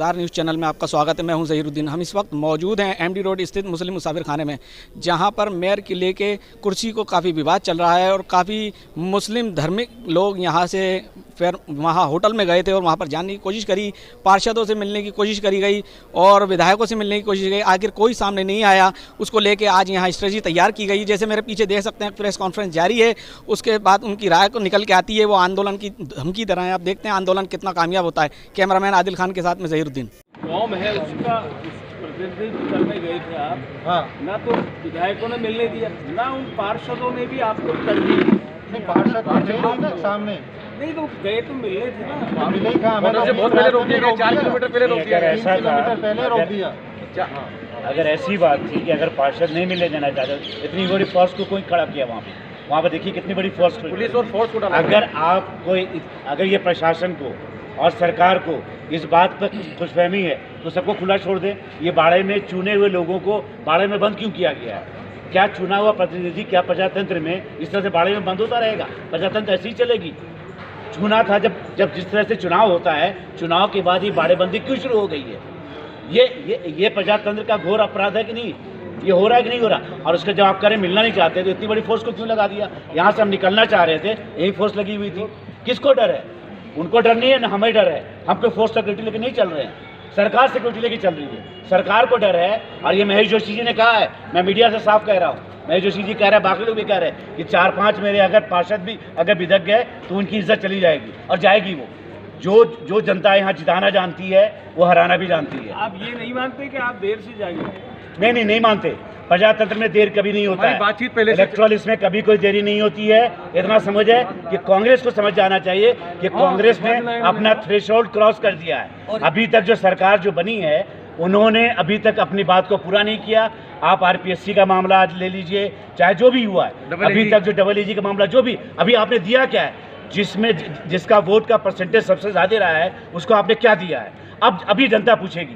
इंतज़ार news channel में आपका स्वागत है। मैं हूं ज़हीरुद्दीन। हम इस वक्त मौजूद हैं एमडी रोड स्थित मुस्लिम मुसाफिर खाने में, जहां पर मेयर के लेके कुर्सी को काफ़ी विवाद चल रहा है और काफ़ी मुस्लिम धार्मिक लोग यहां से फिर वहां होटल में गए थे और वहां पर जानने की कोशिश करी, पार्षदों से मिलने की कोशिश करी गई और विधायकों से मिलने की कोशिश की गई। आखिर कोई सामने नहीं आया। उसको लेके आज यहाँ स्ट्रेटजी तैयार की गई। जैसे मेरे पीछे देख सकते हैं, प्रेस कॉन्फ्रेंस जारी है। उसके बाद उनकी राय को निकल के आती है। वो आंदोलन की धमकी दे रहे हैं। आप देखते हैं आंदोलन कितना कामयाब होता है। कैमरामैन आदिल खान के साथ में ज़हीरुद्दीन। फॉर्म है उसका प्रतिनिधित्व करने गए थे आप। हाँ, ना तो विधायकों ने मिलने दिया, ना उन पार्षदों ने भी आपको तरजीह। नहीं पार्षद सामने नहीं तो गए तो मिलने थे ना। मिले ही कहाँ, मैंने बहुत पहले रोक दिया, 4 किलोमीटर पहले रोक दिया। ऐसा किलोमीटर पहले रोक दिया। अगर ऐसी बात थी कि अगर पार्षद नहीं मिलने देना चाहते, इतनी बड़ी फोर्स को कोई खड़ा किया वहाँ पे देखिए कितनी बड़ी फोर्स, पुलिस और फोर्स को डाला। अगर ये प्रशासन को और सरकार को इस बात पर खुशफहमी है तो सबको खुला छोड़ दें। ये बाड़े में चुने हुए लोगों को बाड़े में बंद क्यों किया गया है? क्या चुना हुआ प्रतिनिधि, क्या प्रजातंत्र में इस तरह से बाड़े में बंद होता रहेगा? प्रजातंत्र ऐसी ही चलेगी? चुना था जब जिस तरह से चुनाव होता है, चुनाव के बाद ही बाड़ेबंदी क्यों शुरू हो गई है? ये प्रजातंत्र का घोर अपराध है कि नहीं? ये हो रहा है कि नहीं हो रहा? और उसका जवाब करें, मिलना नहीं चाहते तो इतनी बड़ी फोर्स को क्यों लगा दिया? यहाँ से हम निकलना चाह रहे थे, यही फोर्स लगी हुई थी। किसको डर है? उनको डर नहीं है ना हमें डर है। हम कोई फोर्स सिक्योरिटी लेके नहीं चल रहे हैं, सरकार सिक्योरिटी लेके चल रही है। सरकार को डर है। और ये महेश जोशी जी ने कहा है, मैं मीडिया से साफ कह रहा हूँ, महेश जोशी जी कह रहे हैं, बाकी लोग भी कह रहे हैं कि 4-5 मेरे अगर पार्षद भी अगर बिदक गए तो उनकी इज्जत चली जाएगी और जाएगी। वो जो जनता यहाँ जिताना जानती है वो हराना भी जानती है। आप ये नहीं मानते कि आप देर से जाएंगे? नहीं मानते। प्रजातंत्र में देर कभी नहीं होता है। बातचीत पहले इलेक्ट्रल इसमें कभी कोई देरी नहीं होती है। इतना समझ है कि कांग्रेस को समझ जाना चाहिए कि कांग्रेस ने अपना थ्रेशोल्ड क्रॉस कर दिया है। अभी तक जो सरकार जो बनी है, उन्होंने अभी तक अपनी बात को पूरा नहीं किया। आप आरपीएससी का मामला आज ले लीजिए, चाहे जो भी हुआ है अभी तक, जो डबल एजी का मामला, जो भी अभी आपने दिया क्या है? जिसका वोट का परसेंटेज सबसे ज्यादा रहा है उसको आपने क्या दिया है? अभी जनता पूछेगी।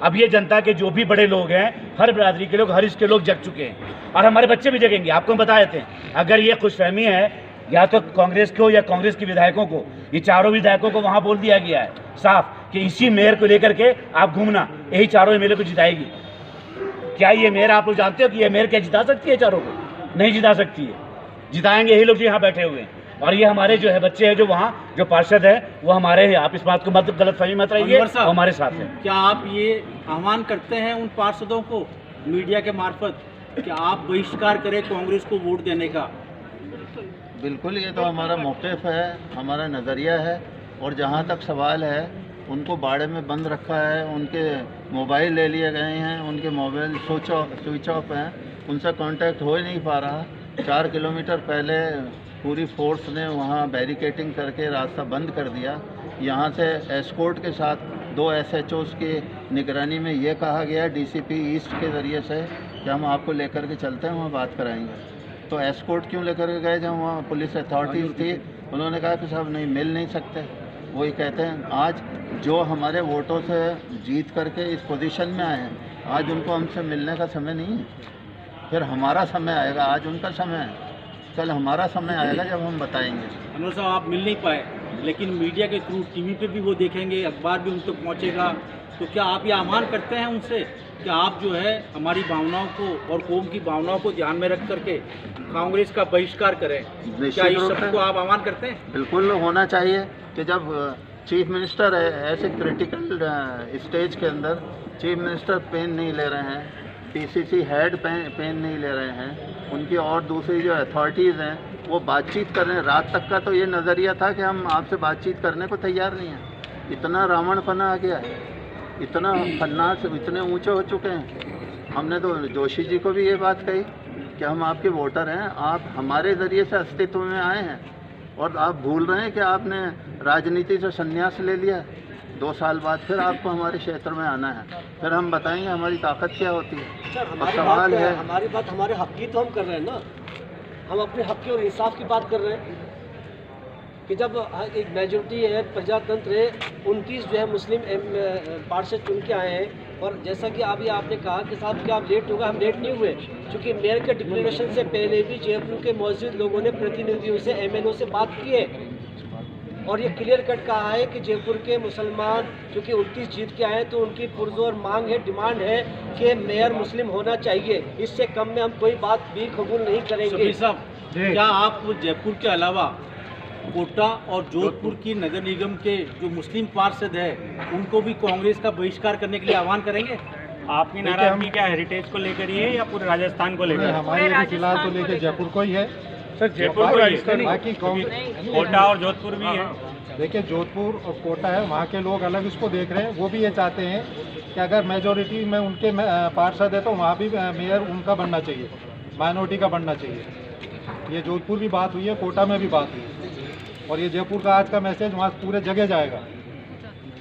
अब ये जनता के जो भी बड़े लोग हैं, हर बिरादरी के लोग, हर इसके लोग जग चुके हैं और हमारे बच्चे भी जगेंगे। आपको हम बता देते हैं, अगर ये खुशफहमी है या तो कांग्रेस को या कांग्रेस के विधायकों को, ये चारों विधायकों को वहां बोल दिया गया है साफ कि इसी मेयर को लेकर के आप घूमना, यही चारों एमएलए को जिताएगी। क्या ये मेयर, आप लोग जानते हो कि ये मेयर क्या जिता सकती है? चारों को नहीं जिता सकती है। जिताएंगे यही लोग जो यहाँ बैठे हुए हैं। और ये हमारे जो है बच्चे हैं, जो वहाँ जो पार्षद है वो हमारे हैं। आप इस बात को मत गलतफहमी मत रहिए, हमारे साथ हैं। क्या आप ये आह्वान करते हैं उन पार्षदों को मीडिया के मार्फत कि आप बहिष्कार करें कांग्रेस को वोट देने का? बिल्कुल, ये तो हमारा मौक़िफ़ है, हमारा नज़रिया है। और जहाँ तक सवाल है, उनको बाड़े में बंद रखा है, उनके मोबाइल ले लिए गए हैं, उनके मोबाइल स्विच ऑफ हैं, उनसे कांटेक्ट हो ही नहीं पा रहा। 4 किलोमीटर पहले पूरी फोर्स ने वहाँ बैरिकेटिंग करके रास्ता बंद कर दिया। यहाँ से एस्कॉर्ट के साथ 2 SHOs की निगरानी में ये कहा गया डीसीपी ईस्ट के ज़रिए से कि हम आपको लेकर के चलते हैं, वहाँ बात कराएंगे। तो एस्कॉर्ट क्यों लेकर के गए? जब वहाँ पुलिस अथॉरिटीज़ थी, उन्होंने कहा कि साहब नहीं, मिल नहीं सकते। वही कहते हैं, आज जो हमारे वोटों से जीत करके इस पोजीशन में आए हैं, आज उनको हमसे मिलने का समय नहीं है। फिर हमारा समय आएगा, आज उनका समय है, कल हमारा समय आएगा जब हम बताएंगे। अनवर साहब, आप मिल नहीं पाए, लेकिन मीडिया के थ्रू टीवी पे भी वो देखेंगे, अखबार भी उन तक पहुँचेगा। तो क्या आप ये आह्वान करते हैं उनसे कि आप जो है हमारी भावनाओं को और कौम की भावनाओं को ध्यान में रख करके कांग्रेस का बहिष्कार करें? क्या इस सबको आप आह्वान करते हैं? बिल्कुल होना चाहिए कि जब चीफ मिनिस्टर है, ऐसे क्रिटिकल स्टेज के अंदर चीफ मिनिस्टर पेन नहीं ले रहे हैं, पीसीसी हेड पेन नहीं ले रहे हैं, उनकी और दूसरी जो अथॉरिटीज़ हैं वो बातचीत कर रहे हैं। रात तक का तो ये नज़रिया था कि हम आपसे बातचीत करने को तैयार नहीं हैं। इतना रावणपना आ गया है, इतना खन्नास, इतने ऊंचे हो चुके हैं। हमने तो जोशी जी को भी ये बात कही कि हम आपके वोटर हैं, आप हमारे ज़रिए से अस्तित्व में आए हैं और आप भूल रहे हैं कि आपने राजनीति से संन्यास ले लिया। 2 साल बाद फिर आपको हमारे क्षेत्र में आना है, फिर हम बताएंगे हमारी ताकत क्या होती है। सर, हमारी बात हमारे हक की तो हम कर रहे हैं ना। हम अपने हक की और इंसाफ की बात कर रहे हैं कि जब एक मेजॉरिटी है, प्रजातंत्र है, 29 जो है मुस्लिम पार्षद चुन के आए हैं। और जैसा कि अभी आपने कहा कि साहब क्या आप लेट होगा, हम लेट नहीं हुए, क्योंकि मेयर के डिक्लेरेशन से पहले भी JFU के मौजूद लोगों ने प्रतिनिधियों से, MNO से बात की है और ये क्लियर कट कहा है कि जयपुर के मुसलमान चूँकि 29 जीत के आए तो उनकी पुरजोर मांग है, डिमांड है कि मेयर मुस्लिम होना चाहिए। इससे कम में हम कोई बात भी कबूल नहीं करेंगे। शफी साहब, क्या आप जयपुर के अलावा कोटा और जोधपुर की नगर निगम के जो मुस्लिम पार्षद है उनको भी कांग्रेस का बहिष्कार करने के लिए आह्वान करेंगे? आपकी नाराजगी क्या हेरिटेज को लेकर ही है या पूरे राजस्थान को लेकर? हमारे फिलहाल तो लेकर जयपुर को ही है सर, जयपुर को ही, बाकी कोटा और जोधपुर भी है। देखिए, जोधपुर और कोटा है, वहाँ के लोग अलग इसको देख रहे हैं। वो भी ये चाहते हैं कि अगर मेजोरिटी में उनके पार्षद है तो वहाँ भी मेयर उनका बनना चाहिए, माइनॉरिटी का बनना चाहिए। ये जोधपुर भी बात हुई है, कोटा में भी बात हुई है, और ये जयपुर का आज का मैसेज वहाँ पूरे जगह जाएगा।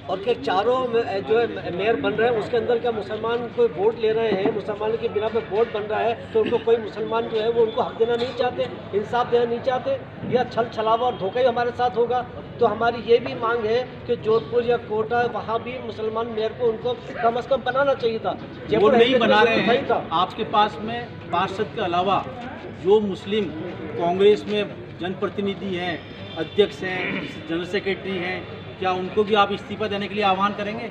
और कि चारों जो है मेयर बन रहे हैं उसके अंदर क्या मुसलमान कोई वोट ले रहे हैं, मुसलमान के बिना पे वोट बन रहा है तो उनको कोई मुसलमान जो है वो उनको हक देना नहीं चाहते, इंसाफ देना नहीं चाहते, या छल छलावा और धोखा ही हमारे साथ होगा। तो हमारी ये भी मांग है कि जोधपुर या कोटा वहाँ भी मुसलमान मेयर को उनको कम से कम बनाना चाहिए था। वो नहीं बना रहे हैं। आपके पास में पार्षद के अलावा जो मुस्लिम कांग्रेस में जनप्रतिनिधि हैं, अध्यक्ष हैं, जनरल सेक्रेटरी हैं, क्या उनको भी आप इस्तीफा देने के लिए आह्वान करेंगे?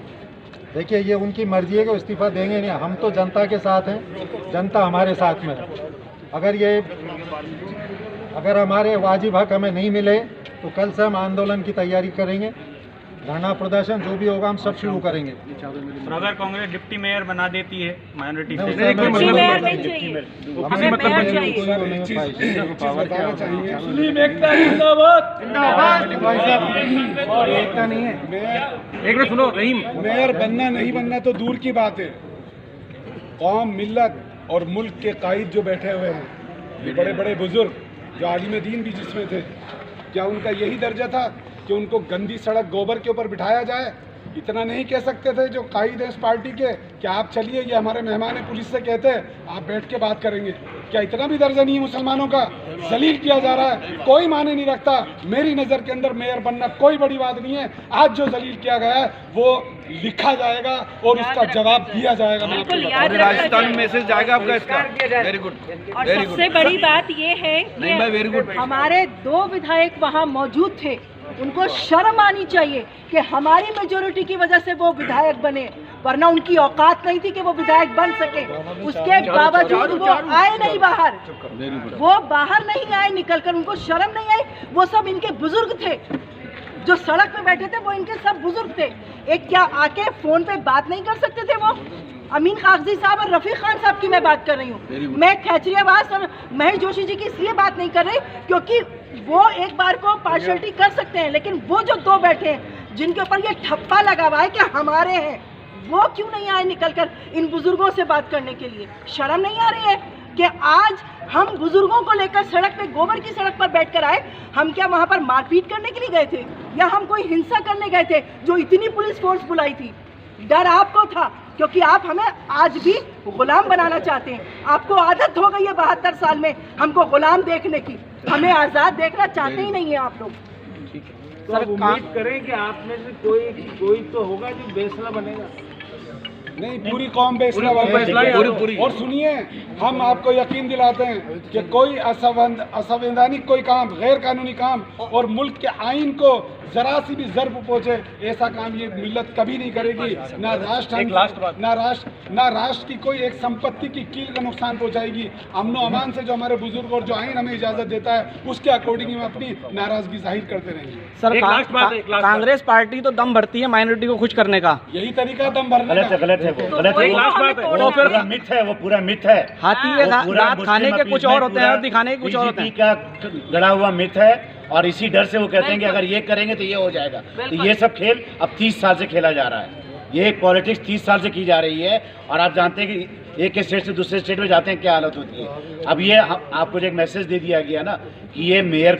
देखिए, ये उनकी मर्जी है कि इस्तीफा देंगे नहीं। हम तो जनता के साथ हैं, जनता हमारे साथ में है। अगर हमारे वाजिब हक हमें नहीं मिले तो कल से हम आंदोलन की तैयारी करेंगे, धरना प्रदर्शन जो भी होगा हम सब शुरू करेंगे। तो अगर कांग्रेस डिप्टी मेयर बना देती है माइनॉरिटी से, एकता नहीं है। एक मिनट सुनो रहीम, मेयर बनना नहीं बनना तो दूर की बात है। कौम, मिल्लत और मुल्क के कायद जो बैठे हुए हैं, ये बड़े बड़े बुजुर्ग जो आलिम दीन भी जिसमें थे, क्या उनका यही दर्जा था कि उनको गंदी सड़क गोबर के ऊपर बिठाया जाए? इतना नहीं कह सकते थे जो कायद है इस पार्टी के कि आप चलिए, ये हमारे मेहमान है, पुलिस से कहते हैं आप बैठ के बात करेंगे? क्या इतना भी दर्जा नहीं है मुसलमानों का? जलील किया जा रहा है, कोई माने नहीं रखता। मेरी नज़र के अंदर मेयर बनना कोई बड़ी बात नहीं है। आज जो जलील किया गया है वो लिखा जाएगा और उसका जवाब दिया जाएगा। राजस्थान में मैसेज जाएगा आपका इसका। Very good. और सबसे बड़ी बात ये है कि हमारे 2 विधायक वहाँ मौजूद थे, उनको शर्म आनी चाहिए कि हमारी मेजोरिटी की वजह से वो विधायक बने, वरना उनकी औकात नहीं थी कि वो विधायक बन सके। उसके बावजूद वो आए नहीं बाहर, वो बाहर नहीं आए निकलकर, उनको शर्म नहीं आई। वो सब इनके बुजुर्ग थे जो सड़क पे बैठे थे, वो इनके सब बुजुर्ग थे। एक क्या आके फोन पे बात नहीं कर सकते थे? वो अमीन कागजी साहब और रफीक खान साहब की मैं बात कर रही हूँ। मैं खैचरियावास और महेश जोशी जी की इसलिए बात नहीं कर रही क्योंकि वो एक बार को पार्शलिटी कर सकते हैं, लेकिन वो जो 2 बैठे हैं जिनके ऊपर ये ठप्पा लगा हुआ है कि हमारे हैं, वो क्यों नहीं आए निकलकर इन बुजुर्गों से बात करने के लिए? शर्म नहीं आ रही है कि आज हम बुजुर्गों को लेकर सड़क पे, गोबर की सड़क पर बैठकर आए? हम क्या वहाँ पर मारपीट करने के लिए गए थे या हम कोई हिंसा करने गए थे जो इतनी पुलिस फोर्स बुलाई थी? डर आपको था क्योंकि आप हमें आज भी गुलाम बनाना चाहते हैं। आपको आदत हो गई है 72 साल में हमको गुलाम देखने की, हमें आज़ाद देखना चाहते ही नहीं है आप लोग। तो अब उम्मीद करें कि आप में से कोई तो होगा जो फैसला बनेगा। नहीं, पूरी कौम फैसला पूरी। और सुनिए, हम आपको यकीन दिलाते हैं कि कोई असंवैधानिक कोई काम, गैर कानूनी काम और मुल्क के आइन को जरा सी भी ज़र्ब पहुँचे, ऐसा काम ये मिल्लत कभी नहीं करेगी। ना राष्ट्र की कोई एक संपत्ति की कील का नुकसान पहुँचाएगी। अमनो अमान से जो हमारे बुजुर्ग और जो आइन हमें इजाज़त देता है उसके अकॉर्डिंग हम अपनी नाराज़गी जाहिर करते रहेंगे। सर, कांग्रेस पार्टी तो दम भरती है माइनॉरिटी को खुश करने का, यही तरीका दम भरने का। गलत है वो फिर मिथ है, वो पूरा मिथ है। हाथी के दांत खाने के कुछ और होते हैं और दिखाने के कुछ और होते हैं। का गड़ा हुआ मिथ है और इसी डर से वो कहते हैं कि अगर ये करेंगे तो ये हो जाएगा। तो ये सब खेल अब 30 साल से खेला जा रहा है। ये पॉलिटिक्स 30 साल से की जा रही है और आप जानते हैं कि एक स्टेट से दूसरे स्टेट में जाते हैं क्या हालत होती है। अब ये आपको एक मैसेज दे दिया गया ना कि ये मेयर,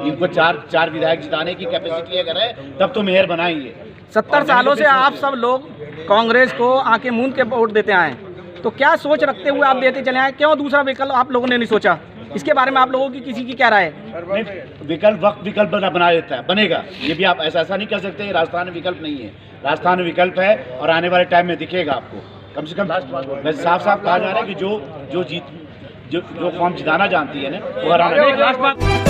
इनको चार विधायक जिताने की कैपेसिटी अगर है तब तो मेयर बनाएंगे। 70 सालों से आप सब लोग कांग्रेस को आंखें मूंद के वोट देते आए, तो क्या सोच रखते हुए आप देते चले आए? क्यों दूसरा विकल्प आप लोगों ने नहीं सोचा? इसके बारे में आप लोगों की किसी की क्या राय है? विकल्प बना देता है, बनेगा। ये भी आप ऐसा नहीं कर सकते राजस्थान में विकल्प नहीं है। राजस्थान में विकल्प है और आने वाले टाइम में दिखेगा आपको। कम से कम साफ कहा जा रहा है कि जो कौम जिताना जानती है ना वो हराना।